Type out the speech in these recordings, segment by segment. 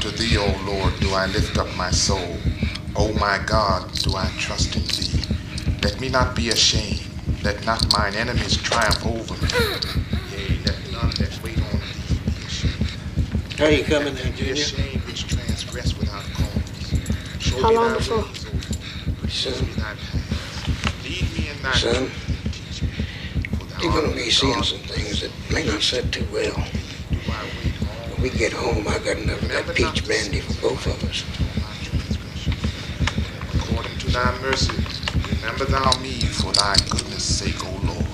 To thee, O Lord, do I lift up my soul. O my God, do I trust in thee. Let me not be ashamed. Let not mine enemies triumph over me. Yea, let none that wait on thee be ashamed. How you coming there, Junior? Be ashamed which transgress without cause. Show How me long thy before? ways, O Lord. Show me thy paths. Lead me in thy Son, way and teach me. For thou you're art gonna be the seeing God some things that may not set too well. do I wait all When we get home, I got enough of that peach brandy for both of us. According to thy mercy, remember thou me for thy goodness' sake, O Lord.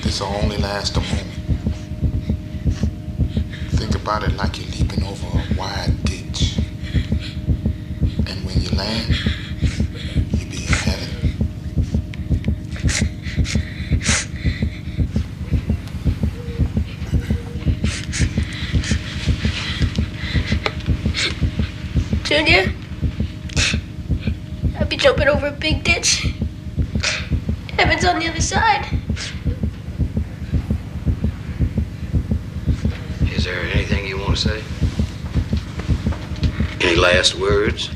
This'll only last a moment. Think about it like you're leaping over a wide ditch. And when you land, you'll be in heaven. Junior, I'll be jumping over a big ditch. Heaven's on the other side. Is there anything you want to say? Any last words?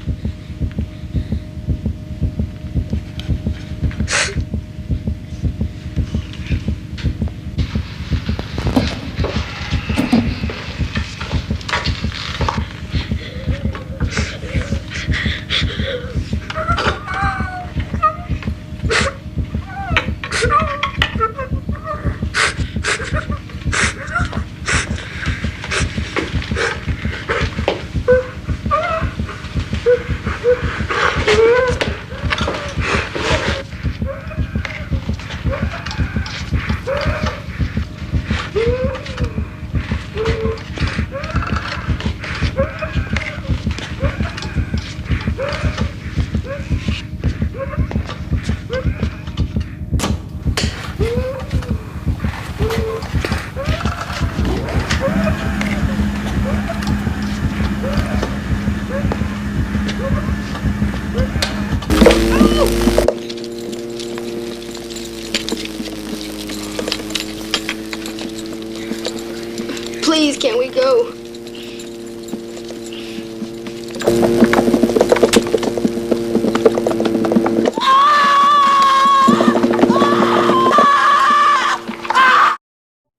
Please, can we go?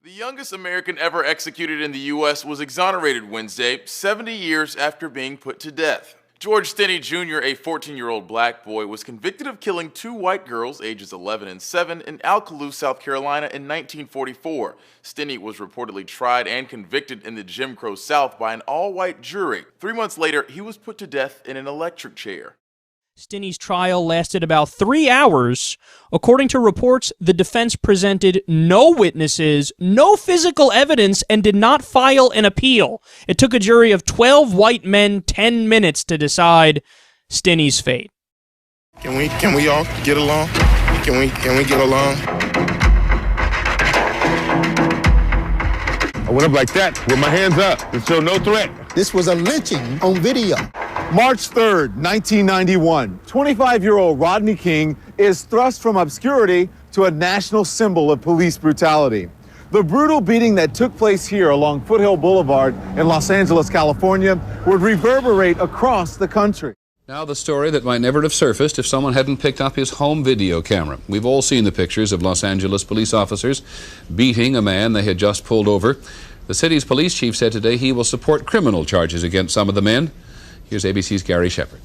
The youngest American ever executed in the U.S. was exonerated Wednesday, 70 years after being put to death. George Stinney Jr., a 14-year-old black boy, was convicted of killing two white girls, ages 11 and 7, in Alcaloo, South Carolina in 1944. Stinney was reportedly tried and convicted in the Jim Crow South by an all-white jury. 3 months later, he was put to death in an electric chair. Stinney's trial lasted about 3 hours. According to reports, the defense presented no witnesses, no physical evidence, and did not file an appeal. It took a jury of 12 white men 10 minutes to decide Stinney's fate. Can we all get along? Can we get along? I went up like that with my hands up and showed no threat. This was a lynching on video. March 3rd, 1991, 25-year-old Rodney King is thrust from obscurity to a national symbol of police brutality. The brutal beating that took place here along Foothill Boulevard in Los Angeles, California, would reverberate across the country. Now the story that might never have surfaced if someone hadn't picked up his home video camera. We've all seen the pictures of Los Angeles police officers beating a man they had just pulled over. The city's police chief said today he will support criminal charges against some of the men. Here's ABC's Gary Shepard.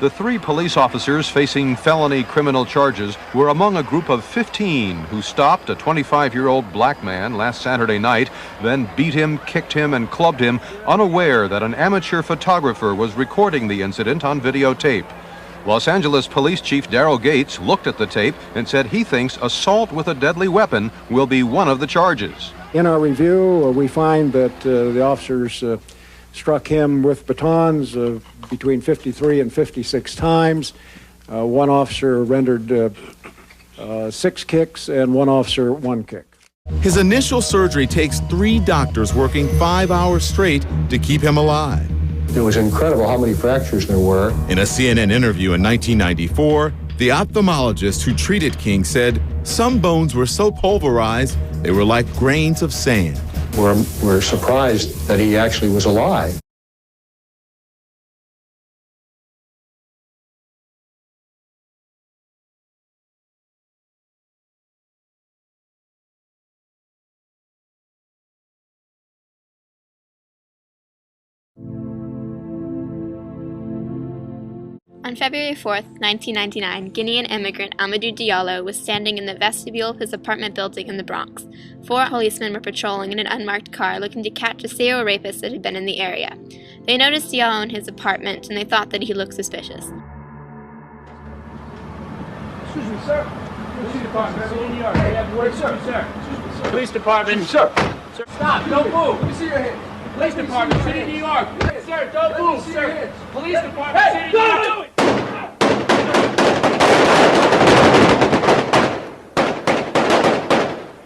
The 3 police officers facing felony criminal charges were among a group of 15 who stopped a 25-year-old black man last Saturday night, then beat him, kicked him, and clubbed him, unaware that an amateur photographer was recording the incident on videotape. Los Angeles Police Chief Daryl Gates looked at the tape and said he thinks assault with a deadly weapon will be one of the charges. In our review, we find that the officers struck him with batons between 53 and 56 times. One officer rendered 6 kicks and one officer 1 kick. His initial surgery takes 3 doctors working 5 hours straight to keep him alive. It was incredible how many fractures there were. In a CNN interview in 1994, the ophthalmologist who treated King said some bones were so pulverized they were like grains of sand. We're surprised that he actually was alive. On February 4th, 1999, Guinean immigrant Amadou Diallo was standing in the vestibule of his apartment building in the Bronx. 4 policemen were patrolling in an unmarked car looking to catch a serial rapist that had been in the area. They noticed Diallo in his apartment and they thought that he looked suspicious. Excuse me, sir. Police department, in New York. I have word, sir. Police department, sir. Stop, don't move. Let me see your hands. Police department, city of New York. Sir, don't move, sir. Police department, city of New York.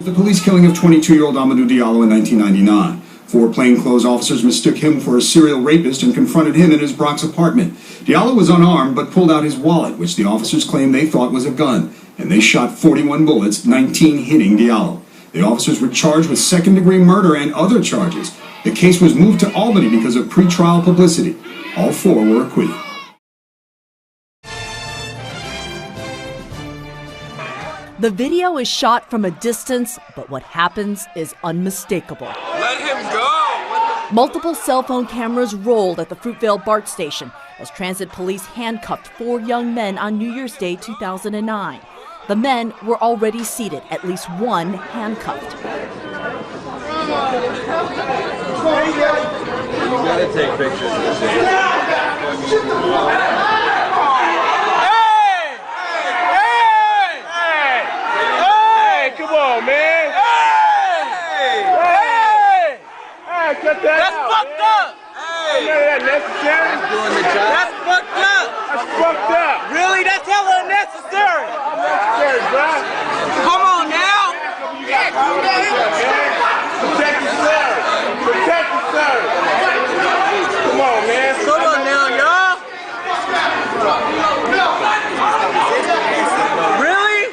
The police killing of 22-year-old Amadou Diallo in 1999. 4 plainclothes officers mistook him for a serial rapist and confronted him in his Bronx apartment. Diallo was unarmed but pulled out his wallet, which the officers claimed they thought was a gun, and they shot 41 bullets, 19 hitting Diallo. The officers were charged with second-degree murder and other charges. The case was moved to Albany because of pretrial publicity. All 4 were acquitted. The video is shot from a distance, but what happens is unmistakable. Let him go! Multiple cell phone cameras rolled at the Fruitvale BART station as transit police handcuffed 4 young men on New Year's Day 2009. The men were already seated, at least one handcuffed. You gotta take pictures. Come on, man! Hey! Cut that That's out, fucked man. up! Hey! None of that necessary. That's doing the job. That's fucked up! That's fucked up. Really? That's hella unnecessary! Unnecessary, bro. Come on now! You got problems with yourself, man. Protect yourself. Protect yourself. Come on, man. Come on now, y'all! Really?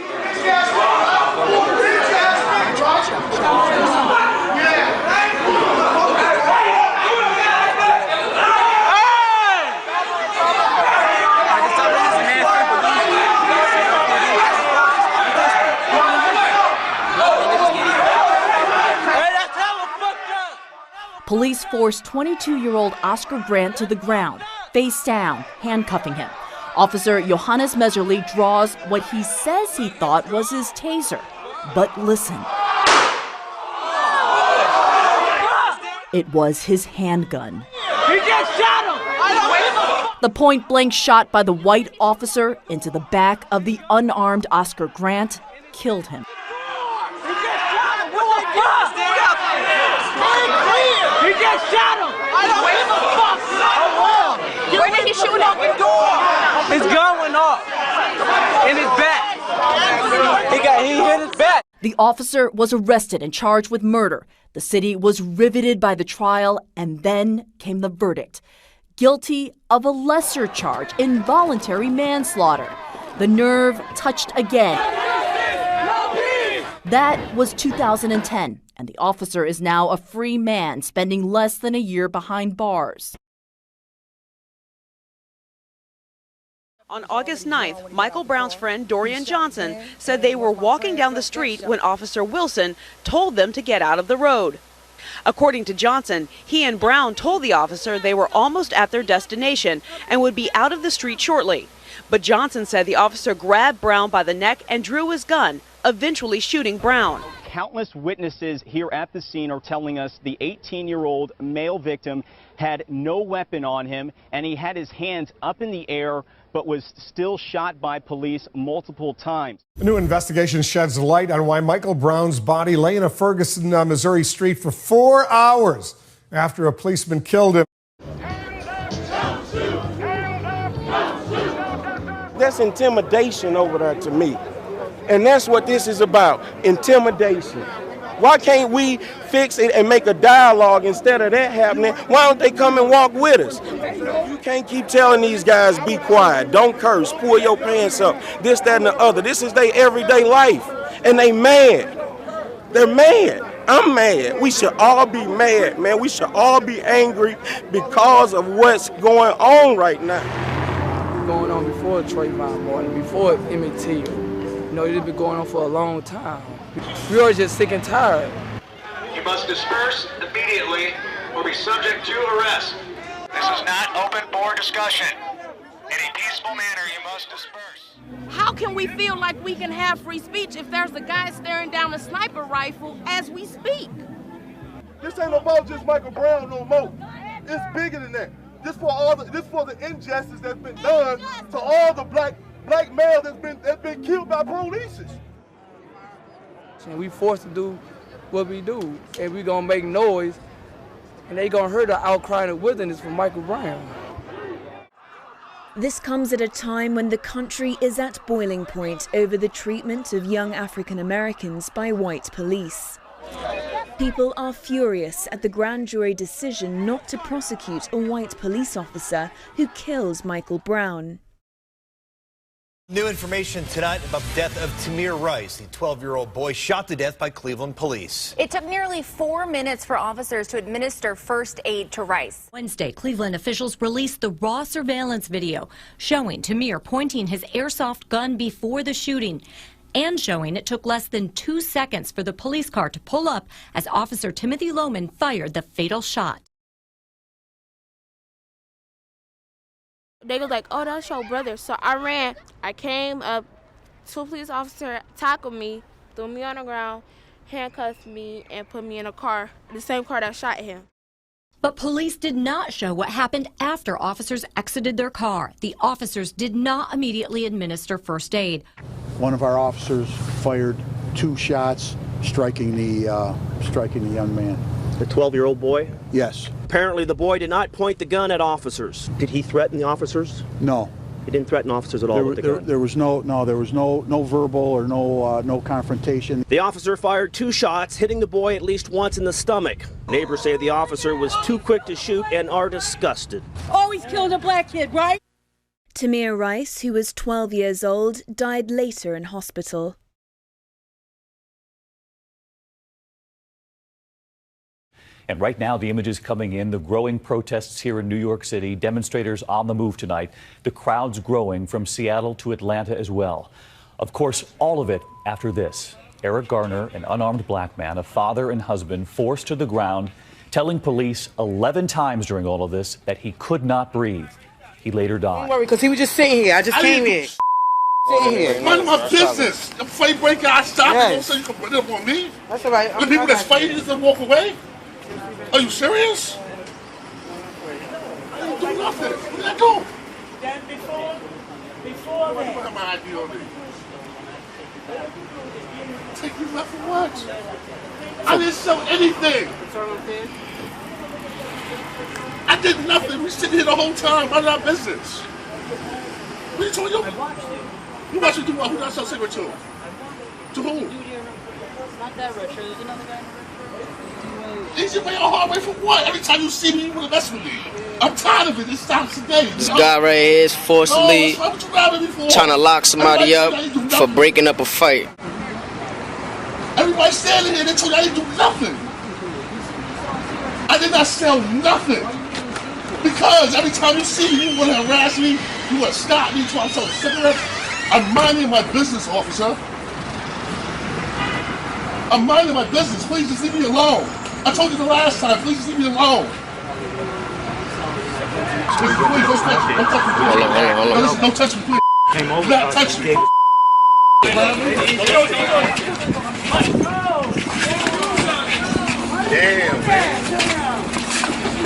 Police forced 22-year-old Oscar Grant to the ground, face down, handcuffing him. Officer Johannes Meserly draws what he says he thought was his taser. But listen. It was his handgun. He just shot him! The point-blank shot by the white officer into the back of the unarmed Oscar Grant killed him. He just shot him! I don't give a fuck! Oh, where did he shoot him? His gun went off. In his back. He hit his back. The officer was arrested and charged with murder. The city was riveted by the trial, and then came the verdict. Guilty of a lesser charge, involuntary manslaughter. The nerve touched again. That was 2010, and the officer is now a free man spending less than a year behind bars. On August 9th, Michael Brown's friend Dorian Johnson said they were walking down the street when Officer Wilson told them to get out of the road. According to Johnson, he and Brown told the officer they were almost at their destination and would be out of the street shortly. But Johnson said the officer grabbed Brown by the neck and drew his gun, eventually shooting Brown. Countless witnesses here at the scene are telling us the 18-year-old male victim had no weapon on him, and he had his hands up in the air but was still shot by police multiple times. A new investigation sheds light on why Michael Brown's body lay in a Ferguson, Missouri street for 4 hours after a policeman killed him. That's intimidation over there to me. And that's what this is about, intimidation. Why can't we fix it and make a dialogue instead of that happening? Why don't they come and walk with us? You can't keep telling these guys, be quiet, don't curse, pull your pants up, this, that, and the other. This is their everyday life, and they mad. They're mad. I'm mad. We should all be mad, man. We should all be angry because of what's going on right now. Going on before Trayvon Martin, before Emmett Till. You know, it's been going on for a long time. We are just sick and tired. You must disperse immediately or be subject to arrest. This is not open board discussion. In a peaceful manner, you must disperse. How can we feel like we can have free speech if there's a guy staring down a sniper rifle as we speak? This ain't about just Michael Brown no more. It's bigger than that. This for the injustice that's been done to all the black males that's been killed by police. And we forced to do what we do, and we gonna make noise, and they gonna hear the outcry and wilderness from Michael Brown. This comes at a time when the country is at boiling point over the treatment of young African Americans by white police. People are furious at the grand jury decision not to prosecute a white police officer who killed Michael Brown. New information tonight about the death of Tamir Rice, the 12-year-old boy shot to death by Cleveland police. It took nearly 4 minutes for officers to administer first aid to Rice. Wednesday, Cleveland officials released the raw surveillance video showing Tamir pointing his airsoft gun before the shooting and showing it took less than 2 seconds for the police car to pull up as Officer Timothy Lohman fired the fatal shot. They was like, oh, that's your brother. So I ran. I came up. 2 police officers tackled me, threw me on the ground, handcuffed me, and put me in a car, the same car that shot him. But police did not show what happened after officers exited their car. The officers did not immediately administer first aid. One of our officers fired 2 shots, striking the young man. The 12-year-old boy? Yes. Apparently the boy did not point the gun at officers. Did he threaten the officers? No. He didn't threaten officers at all with the gun? There was no verbal or no confrontation. The officer fired 2 shots, hitting the boy at least once in the stomach. Neighbors say the officer was too quick to shoot and are disgusted. Always killing a black kid, right? Tamir Rice, who was 12 years old, died later in hospital. And right now, the images coming in, the growing protests here in New York City, demonstrators on the move tonight, the crowds growing from Seattle to Atlanta as well. Of course, all of it after this. Eric Garner, an unarmed black man, a father and husband, forced to the ground, telling police 11 times during all of this that he could not breathe. He later died. Don't worry, because he was just sitting here. I just came in. Sitting here. Mind my business. The fight breaker, I stop it. Don't say you can put it up on me. That's all right. The people that's fighting just walk away? Are you serious? I didn't do nothing. What did I do? Then before I put my ID on me. Take you back for what? I didn't sell anything. I did nothing. We sitting here the whole time. Mind our business. What are you talking about? You watch me do what? Who did I sell cigarette to? To who? Not that retro. There's another guy. Easy way or hard way for what? Every time you see me, you want to mess with me. I'm tired of it. It stops today. This guy right here is forcibly trying to lock somebody up for breaking up a fight. Everybody standing here, they told you I didn't do nothing. I did not sell nothing. Because every time you see me, you want to harass me, You want to stop me trying to sell cigarettes? I'm minding my business, officer. I'm minding my business. Please just leave me alone. I told you the last time. Please just leave me alone. Please, don't touch me. Don't touch me, please. Hold on. Listen, don't touch me, please. Do not touch me. Damn, man.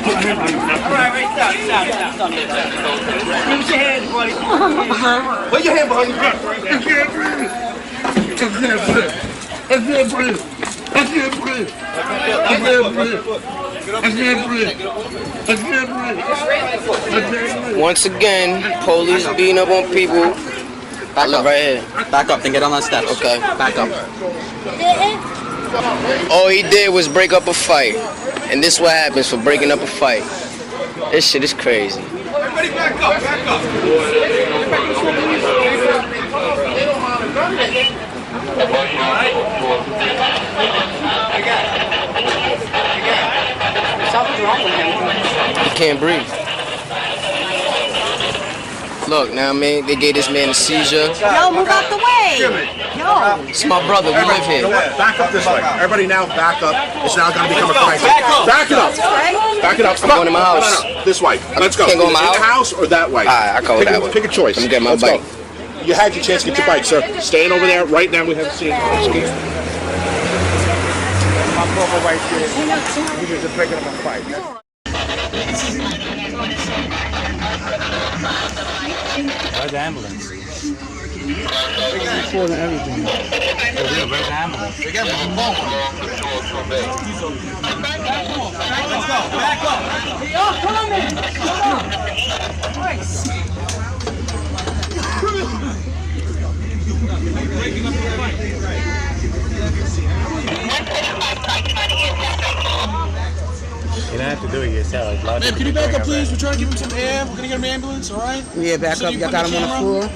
All right, stop. Use your hands, buddy. Put your hand behind your back. I can't breathe. Once again, police beating up on people. Back up right here. Back up and get on that step. Okay. Back up. All he did was break up a fight. And this is what happens for breaking up a fight. This shit is crazy. Everybody back up, back up. Something's wrong with him. He can't breathe. Look, now, man, they gave this man a seizure. Yo, move out the way. Yo. It's my brother. We live here. You know what? Back up this way. Everybody now back up. It's now going to become a crisis. Back it up. Back it up. I'm going to my house. No. This way. Let's go. Can't go in my house? In the house or that way? All right, I'll go that way. Pick a choice. I'm getting my bike. Go. You had your chance to get your bike, sir. Stand over there. Right now we have to see it. My brother right there. He just picking up a fight. Where's the ambulance? More than everything. Where's the ambulance? Back up. They are coming. You don't have to do it yourself. Man, can you back up, please? We're trying to give him some air. We're going to get him an ambulance, all right? Yeah, back up. Y'all got him on the floor.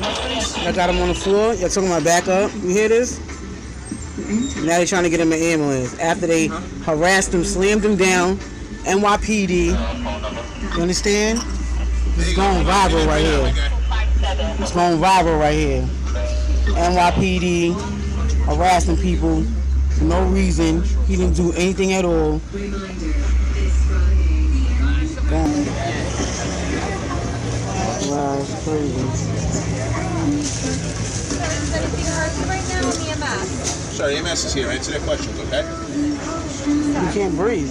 Y'all got him on the floor. Y'all talking about back up. You hear this? Now they're trying to get him an ambulance. After they harassed him, slammed him down, NYPD. You understand? This is going viral right here. It's going viral right here. NYPD harassing people for no reason. He didn't do anything at all. Wow, it's crazy. Is anything hurting right now in EMS? Sorry, EMS is here. Answer their questions, okay? You can't breathe.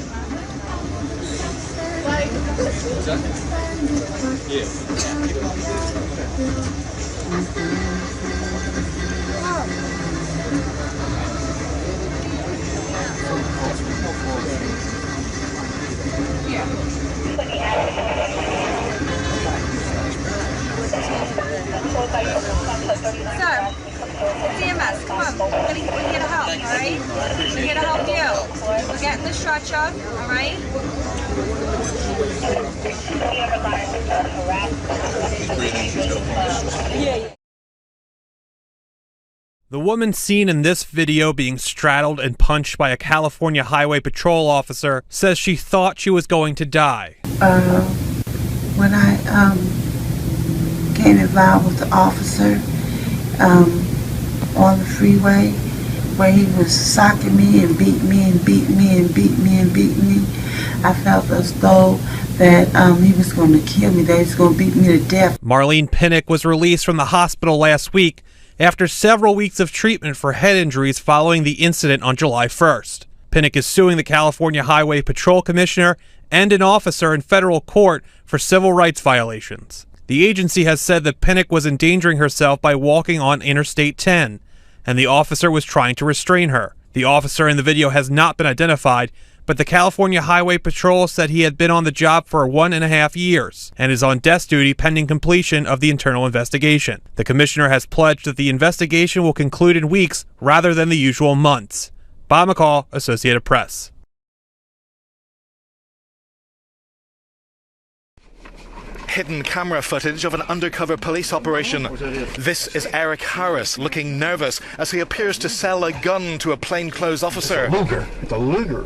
Sir, it's EMS. Come on. We're here to help, all right? We're here to help you. We're getting the stretcher, all right? The woman seen in this video being straddled and punched by a California Highway Patrol officer says she thought she was going to die. When I came involved with the officer on the freeway, where he was socking me and beat me and beat me and beat me and beat me, I felt as though that he was going to kill me, that he was going to beat me to death. Marlene Pinnock was released from the hospital last week after several weeks of treatment for head injuries following the incident on July 1st. Pinnock is suing the California Highway Patrol Commissioner and an officer in federal court for civil rights violations. The agency has said that Pinnock was endangering herself by walking on Interstate 10, and the officer was trying to restrain her. The officer in the video has not been identified, but the California Highway Patrol said he had been on the job for 1.5 years and is on desk duty pending completion of the internal investigation. The commissioner has pledged that the investigation will conclude in weeks rather than the usual months. Bob McCall, Associated Press. Hidden camera footage of an undercover police operation. This is Eric Harris looking nervous as he appears to sell a gun to a plainclothes officer. It's a Luger.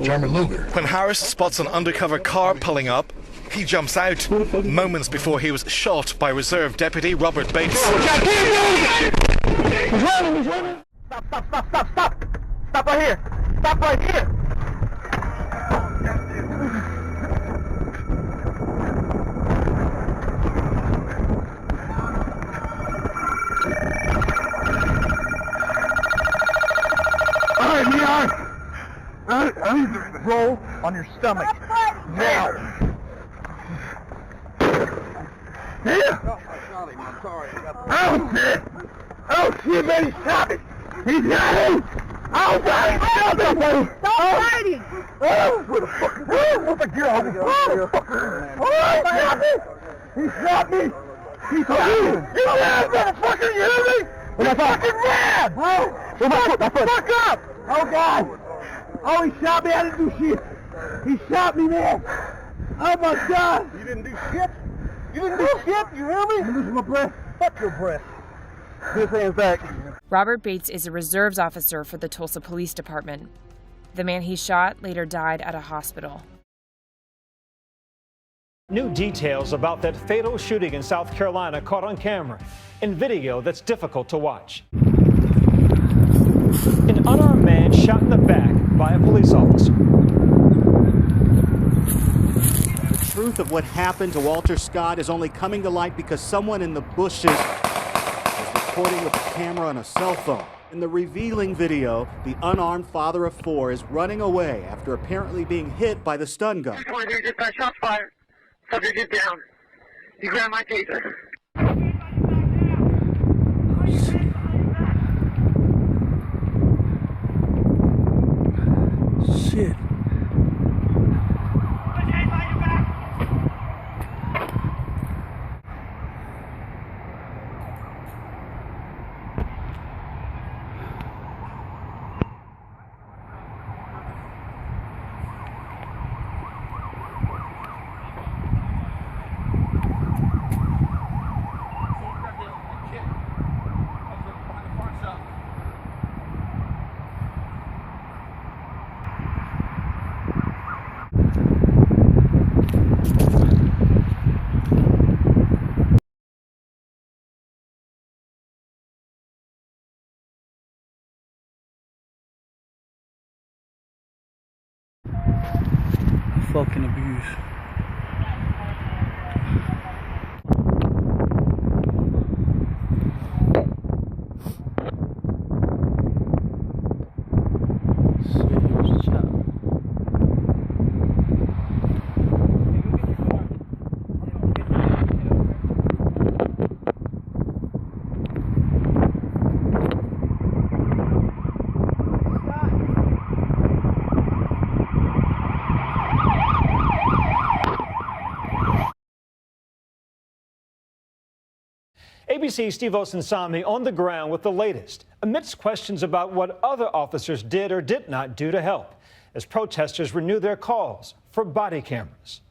German Luger. When Harris spots an undercover car pulling up, He jumps out moments before he was shot by Reserve Deputy Robert Bates. Stop right here. Stop right here. All right, Leon. I need to roll on your stomach. Now. Yeah. Oh, shit. Oh, shit, man, he shot me. He got me. Oh, God, he shot me. Stop fighting. Oh, where the fuck? What's the gear? Oh, he shot me. He shot me. You mad, motherfucker, you hear me? You fucking mad. Oh, fuck up. Oh, God. Oh, he shot me. I didn't do shit. He shot me, man. Oh, my God. You didn't do shit? You didn't do shit, you hear me? I'm losing my breath. Fuck your breath. Put his hands back. Robert Bates is a reserves officer for the Tulsa Police Department. The man he shot later died at a hospital. New details about that fatal shooting in South Carolina caught on camera in video that's difficult to watch. An unarmed man shot in the back by a police officer. The truth of what happened to Walter Scott is only coming to light because someone in the bushes was recording with a camera on a cell phone. In the revealing video, the unarmed father of four is running away after apparently being hit by the stun gun. Just got shots fired. Subject get down. He grabbed my taser. Shit. Fucking abuse. ABC's Steve Osunsami on the ground with the latest, amidst questions about what other officers did or did not do to help, as protesters renew their calls for body cameras.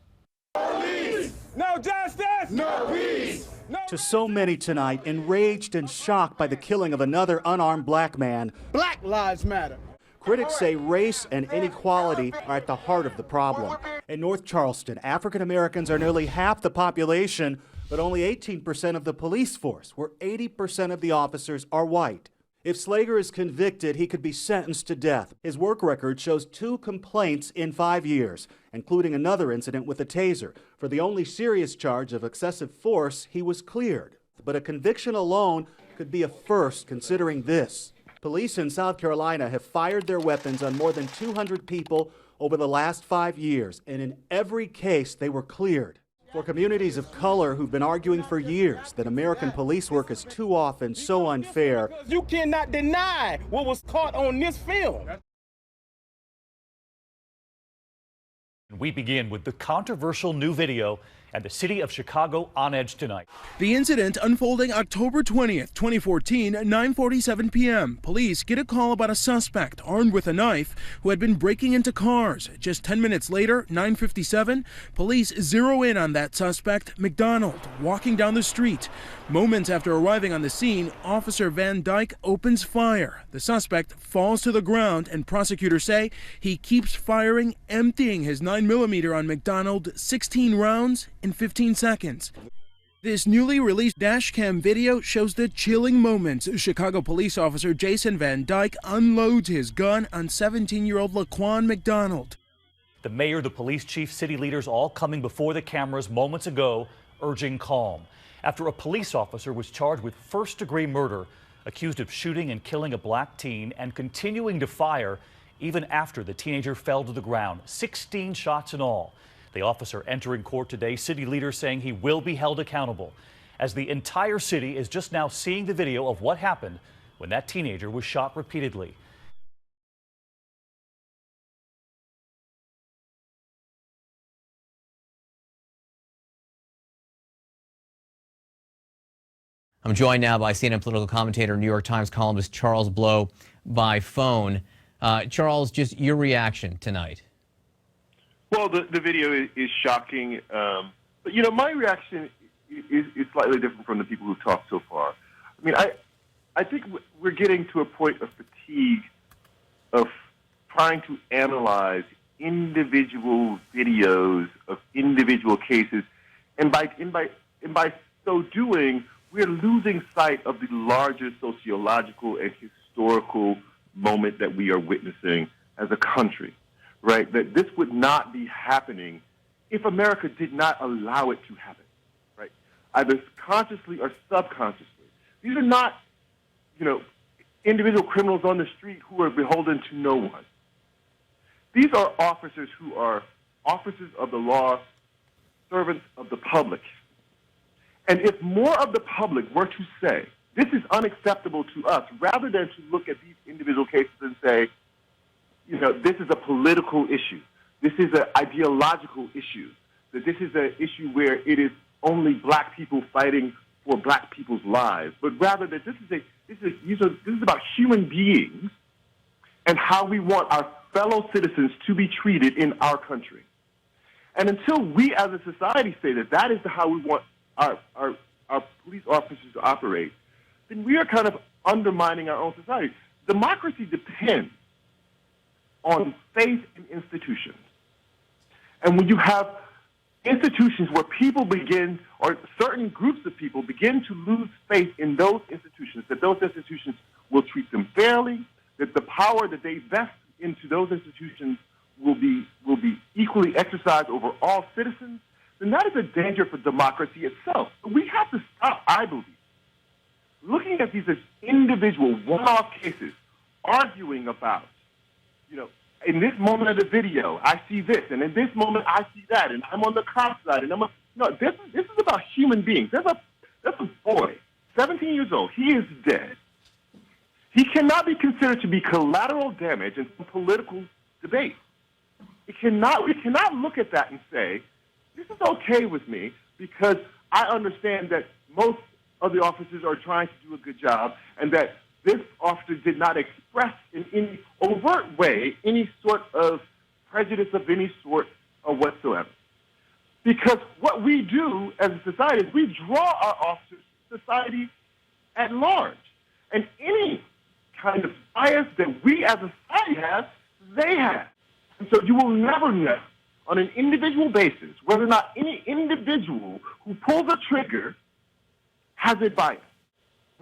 Police! No justice! No peace! No. To so many tonight, enraged and shocked by the killing of another unarmed black man, Black Lives Matter. critics say race and inequality are at the heart of the problem. In North Charleston, African Americans are nearly half the population, but only 18% of the police force, where 80% of the officers are white. If Slager is convicted, he could be sentenced to death. His work record shows 2 complaints in 5 years, including another incident with a taser. For the only serious charge of excessive force, he was cleared. But a conviction alone could be a first considering this. Police in South Carolina have fired their weapons on more than 200 people over the last 5 years, and in every case they were cleared. For communities of color who've been arguing for years that American police work is too often so unfair, You cannot deny what was caught on this film. We begin with the controversial new video and the city of Chicago on edge tonight. The incident unfolding October 20th, 2014, 9:47 p.m. Police get a call about a suspect armed with a knife who had been breaking into cars. Just 10 minutes later, 9:57, police zero in on that suspect, McDonald, walking down the street. Moments after arriving on the scene, Officer Van Dyke opens fire. The suspect falls to the ground, and prosecutors say he keeps firing, emptying his 9mm on McDonald 16 rounds in 15 seconds. This newly released dashcam video shows the chilling moments Chicago police officer Jason Van Dyke unloads his gun on 17-year-old Laquan McDonald. The mayor, the police chief, city leaders all coming before the cameras moments ago, urging calm. After a police officer was charged with first-degree murder, accused of shooting and killing a black teen and continuing to fire even after the teenager fell to the ground. 16 shots in all. The officer entering court today, city leaders saying he will be held accountable, as the entire city is just now seeing the video of what happened when that teenager was shot repeatedly. I'm joined now by CNN political commentator, New York Times columnist Charles Blow by phone. Charles, just your reaction tonight. Well, the video is shocking, but you know, my reaction is slightly different from the people who've talked so far. I mean, I think we're getting to a point of fatigue of trying to analyze individual videos of individual cases, and by so doing, we're losing sight of the larger sociological and historical moment that we are witnessing as a country. Right, that this would not be happening if America did not allow it to happen, right? Either consciously or subconsciously. These are not, you know, individual criminals on the street who are beholden to no one. These are officers who are officers of the law, servants of the public. And if more of the public were to say, this is unacceptable to us, rather than to look at these individual cases and say, you know, this is a political issue. This is an ideological issue. That this is an issue where it is only black people fighting for black people's lives, but rather that this is about human beings and how we want our fellow citizens to be treated in our country. And until we as a society say that that is how we want our police officers to operate, then we are kind of undermining our own society. Democracy depends on faith in institutions. And when you have institutions where people begin, or certain groups of people begin to lose faith in those institutions, that those institutions will treat them fairly, that the power that they vest into those institutions will be equally exercised over all citizens, then that is a danger for democracy itself. We have to stop, I believe, looking at these as individual one-off cases, arguing about, you know, in this moment of the video, I see this, and in this moment, I see that, and I'm on the cop side, and this is about human beings. There's a boy, 17 years old. He is dead. He cannot be considered to be collateral damage in some political debate. We cannot look at that and say, this is okay with me because I understand that most of the officers are trying to do a good job, and that this officer did not express in any overt way any sort of prejudice of any sort or whatsoever. Because what we do as a society is we draw our officers to society at large. And any kind of bias that we as a society have, they have. And so you will never know on an individual basis whether or not any individual who pulls a trigger has a bias.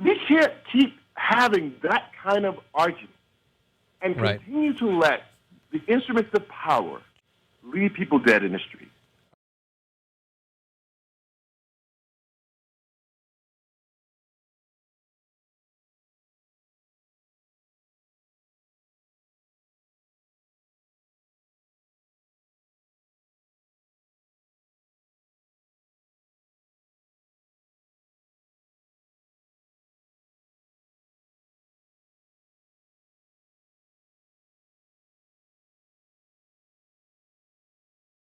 We can't keep having that kind of argument and continue to let the instruments of power leave people dead in the street.